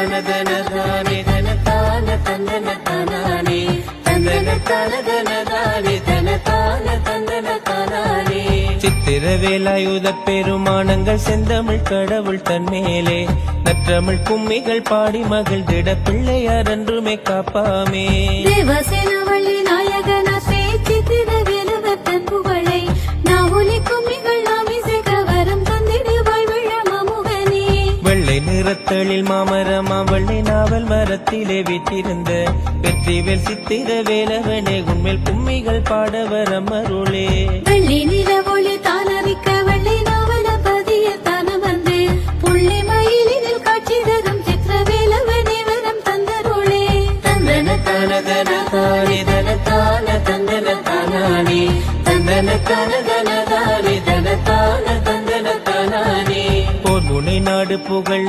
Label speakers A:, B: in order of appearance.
A: தானதனதானே தனதான தந்தனதானே தந்தனதானதனதானே தனதான தந்தனதானே. சித்திரவேலாயுத பெருமானங்கள் செந்தமிழ் கடவுள் தன்மேலே நற்றமிழ் கும்மிகள் பாடி மகள் திட பிள்ளையார் என்றுமே காப்பாமே.
B: தேவசேனவள்ளி நாயகனா சித்திரவேலுவர் தன் புகழை நாவுலி கும்மிகள் நாமிசை கவரம் தந்திடுவாள் விழமாமுகனே.
A: வெள்ளை நிறத்தளில் மாமரமா வெள்ளை நாவல் மரத்திலே வீற்றிருந்த வெற்றிவேல் சித்திரவேலவனே உண்மையில் கும்மிகள் பாடவரம் அருளே.
B: வெள்ளி நிற ஒளி தானறிக்க வெள்ளை நாவல பதிய தான வந்து புள்ளி மயிலினில் காட்சி தரும் சித்திரவேலவனே வரம் தந்தருளே.
A: தந்தனதானே தனதான தந்தனதானே தந்தனதானே தனதான தந்தனதானே. போர் முனை நாடு புகழ்